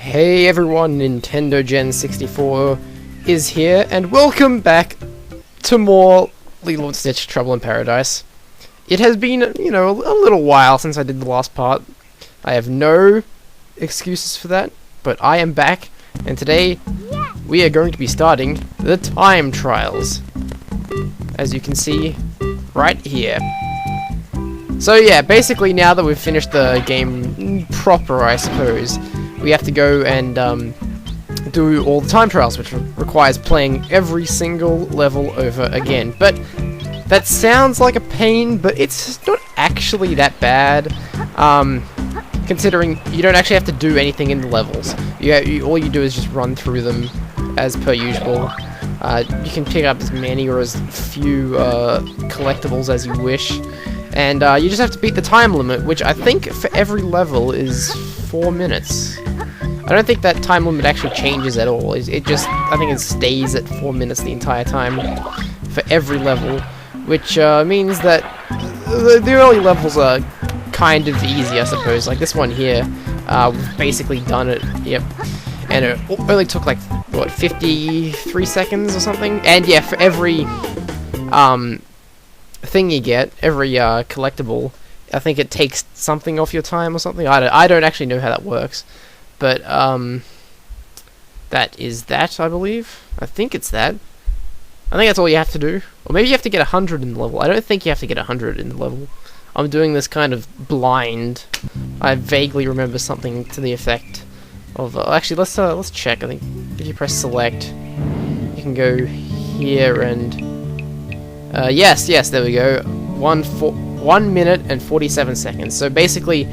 Hey everyone, Nintendo Gen 64 is here, and welcome back to more Lilo and Stitch Trouble in Paradise. It has been, a little while since I did the last part. I have no excuses for that, but I am back, and today we are going to be starting the time trials, as you can see right here. So yeah, basically now that we've finished the game proper, I suppose, we have to go and do all the time trials, which requires playing every single level over again. But that sounds like a pain, but it's not actually that bad, considering you don't actually have to do anything in the levels. All you do is just run through them as per usual. You can pick up as many or as few collectibles as you wish, and you just have to beat the time limit, which I think for every level is 4 minutes. I don't think that time limit actually changes at all. I think it stays at 4 minutes the entire time for every level, which means that the early levels are kind of easy, I suppose. Like this one here, we've basically done it, yep. And it only took like, what, 53 seconds or something? And yeah, for every thing you get, every collectible, I think it takes something off your time or something. I don't actually know how that works. But, that is that, I believe. I think it's that. I think that's all you have to do. Or maybe you have to get 100 in the level. I don't think you have to get 100 in the level. I'm doing this kind of blind. I vaguely remember something to the effect of... actually, let's check. I think if you press select, you can go here and... yes, there we go. 1 minute and 47 seconds. So basically,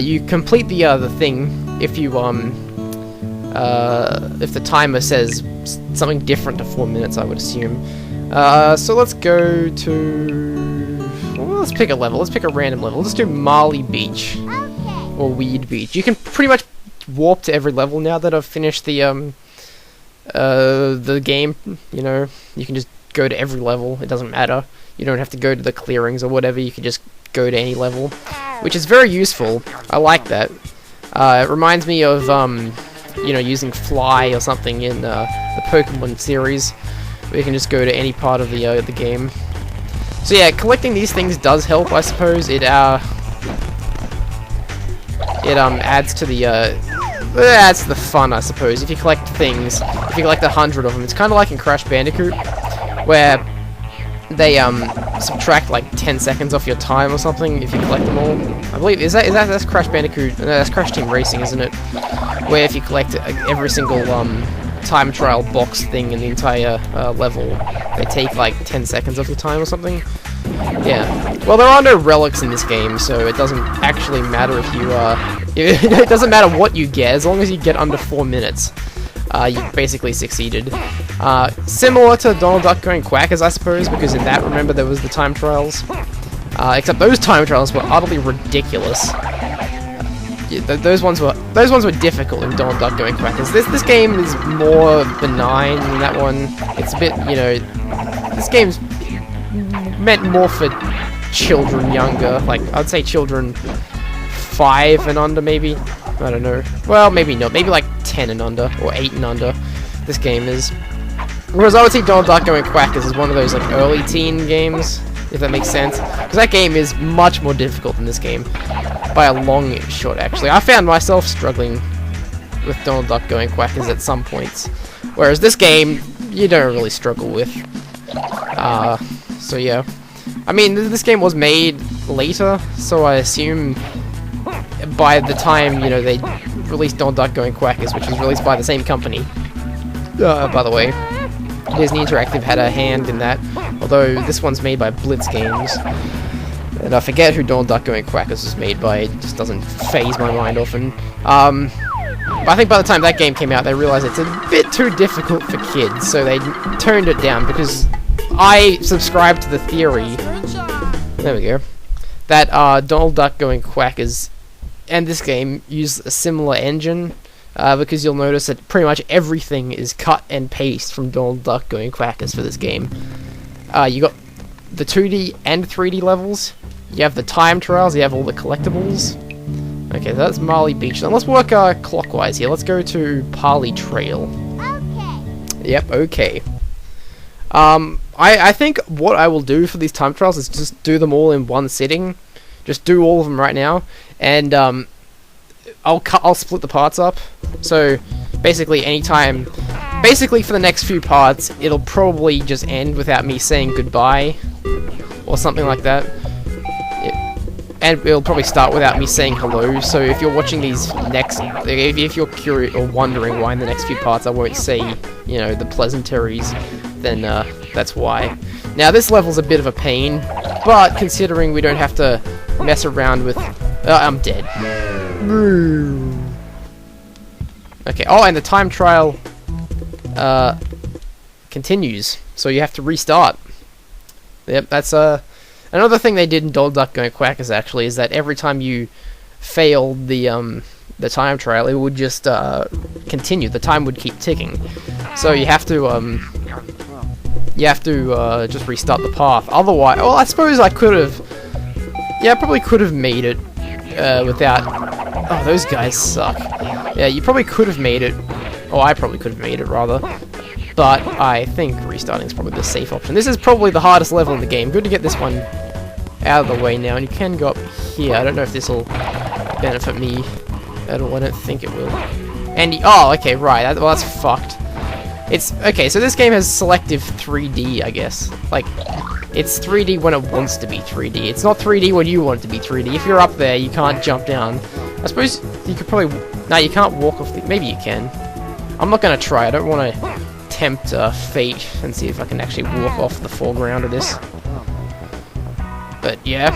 you complete the thing if you if the timer says something different to 4 minutes, I would assume. So let's go to... well, let's pick a level. Let's pick a random level. Let's do Marley Beach. Okay. Or Weed Beach. You can pretty much warp to every level now that I've finished the game. You know, you can just go to every level. It doesn't matter. You don't have to go to the clearings or whatever. You can just go to any level, which is very useful. I like that. It reminds me of, using Fly or something in the Pokemon series, where you can just go to any part of the game. So yeah, collecting these things does help, I suppose. It adds to the fun, I suppose. If you collect things, if you collect 100 of them, it's kind of like in Crash Bandicoot, where they subtract like 10 seconds off your time or something if you collect them all. I believe that's Crash Bandicoot. No, that's Crash Team Racing, isn't it? Where if you collect every single time trial box thing in the entire level, they take like 10 seconds off your time or something. Yeah. Well, there are no relics in this game, so it doesn't actually matter if you it doesn't matter what you get as long as you get under 4 minutes. You basically succeeded. Similar to Donald Duck Going Quackers, I suppose, because in that, remember, there was the time trials. Except those time trials were utterly ridiculous. Those ones were difficult in Donald Duck Going Quackers. This game is more benign than that one. It's a bit, this game's meant more for children younger. Like, I'd say children 5 and under, maybe. I don't know. Well, maybe not. Maybe like 10 and under, or 8 and under, this game is. Whereas I would say Donald Duck Going Quackers is one of those like early teen games, if that makes sense. Because that game is much more difficult than this game, by a long shot, actually. I found myself struggling with Donald Duck Going Quackers at some points. Whereas this game, you don't really struggle with. So yeah. I mean, this game was made later, so I assume by the time, they released Donald Duck Going Quackers, which was released by the same company. By the way, Disney Interactive had a hand in that, although this one's made by Blitz Games. And I forget who Donald Duck Going Quackers was made by, it just doesn't phase my mind often. But I think by the time that game came out, they realized it's a bit too difficult for kids, so they turned it down, because I subscribe to the theory, there we go, that Donald Duck Going Quackers and this game use a similar engine, because you'll notice that pretty much everything is cut and paste from Donald Duck Going Quackers for this game. You got the 2D and 3D levels, you have the time trials, you have all the collectibles, Okay, that's Marley Beach. Now let's work clockwise here. Let's go to Parley Trail. Okay. Yep, okay. I think what I will do for these time trials is just do them all in one sitting. Just do all of them right now, and I'll split the parts up. So basically, basically for the next few parts, it'll probably just end without me saying goodbye or something like that. And it'll probably start without me saying hello. So if you're watching these next, if you're curious or wondering why in the next few parts I won't say, you know, the pleasantries, then that's why. Now this level's a bit of a pain, but considering we don't have to mess around with... I'm dead. Okay, oh, and the time trial continues, so you have to restart. Yep, that's another thing they did in Donald Duck Going Quackers actually, is that every time you failed the time trial, it would just continue. The time would keep ticking. So you have to just restart the path. Otherwise, well, I suppose I could have. Yeah, I probably could have made it without. Oh, those guys suck. Yeah, you probably could have made it. Oh, I probably could have made it rather. But I think restarting is probably the safe option. This is probably the hardest level in the game. Good to get this one out of the way now. And you can go up here. I don't know if this will benefit me at all. I don't think it will. And oh, okay, right. Well, that's fucked. It's okay. So this game has selective 3D, I guess. Like, it's 3D when it wants to be 3D. It's not 3D when you want it to be 3D. If you're up there, you can't jump down. I suppose you could probably. No, you can't walk off the. Maybe you can. I'm not gonna try. I don't want to tempt fate and see if I can actually walk off the foreground of this. But yeah.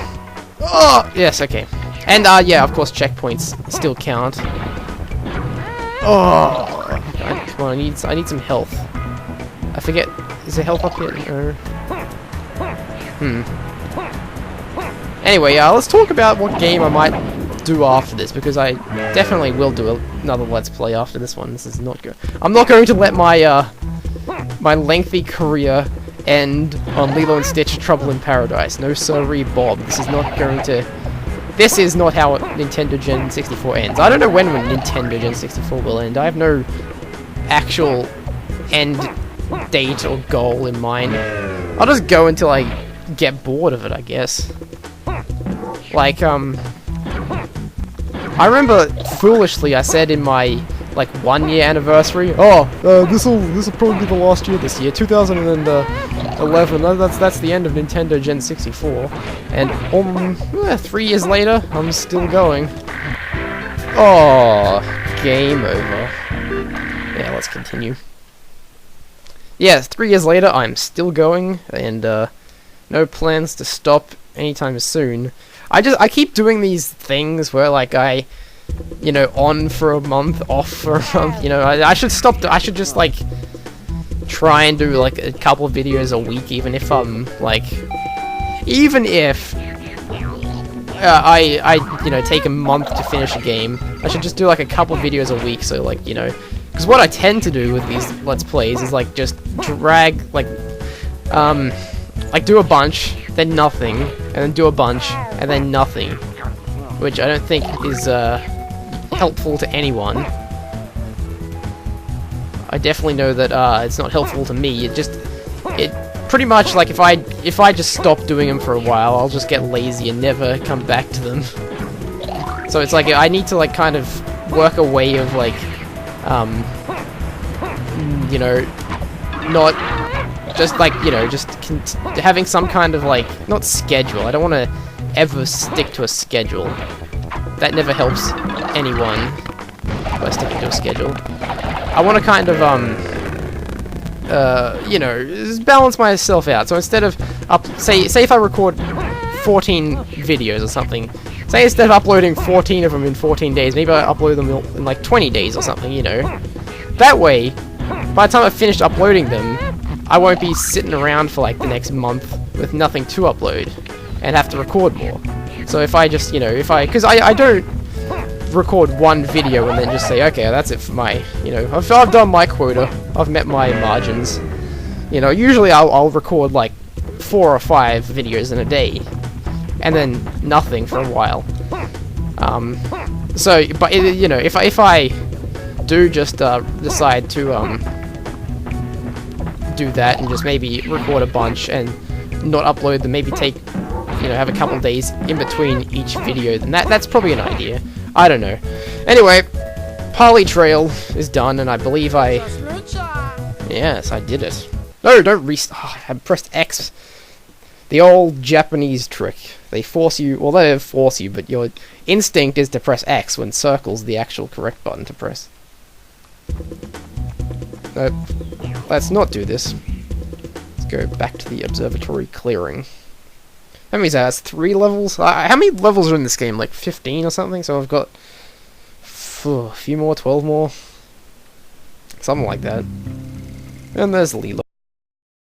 Oh yes, okay. And yeah, of course, checkpoints still count. Oh, come on, I need some health. I forget. Is there health up here? No. Anyway, let's talk about what game I might do after this, because I definitely will do another Let's Play after this one. This is not good. I'm not going to let my my lengthy career end on Lilo and Stitch Trouble in Paradise. No sirree, Bob. This is not going to... This is not how Nintendo Gen 64 ends. I don't know when Nintendo Gen 64 will end. I have no actual end date or goal in mind. I'll just go until I get bored of it, I guess. Like, I remember foolishly I said in my like 1 year anniversary, oh, this'll probably be the last year this year, 2011. That's the end of Nintendo Gen 64, and 3 years later, I'm still going. Oh, game over. Yeah, let's continue. Yeah, 3 years later, I'm still going, and no plans to stop anytime soon. I keep doing these things where like you know, on for a month, off for a month, you know, I should stop, I should just, like, try and do, like, a couple of videos a week, even if, even if, I, you know, take a month to finish a game, I should just do, like, a couple of videos a week, so, like, you know, because what I tend to do with these Let's Plays is, like, just drag, like, do a bunch, then nothing, and then do a bunch, and then nothing, which I don't think is, helpful to anyone. I definitely know that it's not helpful to me. It pretty much, like, if I just stop doing them for a while, I'll just get lazy and never come back to them. So it's like I need to, like, kind of work a way of, like, you know, not just, like, you know, just having some kind of, like, not schedule. I don't want to ever stick to a schedule. That never helps anyone by sticking to a schedule. I want to kind of, you know, just balance myself out. So instead of, say if I record 14 videos or something, say instead of uploading 14 of them in 14 days, maybe I upload them in like 20 days or something, you know. That way, by the time I've finished uploading them, I won't be sitting around for like the next month with nothing to upload and have to record more. So if I just, you know, because I don't record one video and then just say, okay, that's it for my, you know, I've done my quota, I've met my margins. You know, usually I'll record like 4 or 5 videos in a day, and then nothing for a while. So, but you know, if I do just decide to do that and just maybe record a bunch and not upload them, maybe take, you know, have a couple days in between each video, then that's probably an idea. I don't know. Anyway, Parley Trail is done, and I believe yes, I did it. No, don't I pressed X. The old Japanese trick. They force you, well, they don't force you, but your instinct is to press X when circle's the actual correct button to press. No, let's not do this. Let's go back to the observatory clearing. That means that has 3 levels. How many levels are in this game? Like 15 or something? So I've got a few more, 12 more. Something like that. And there's Lilo.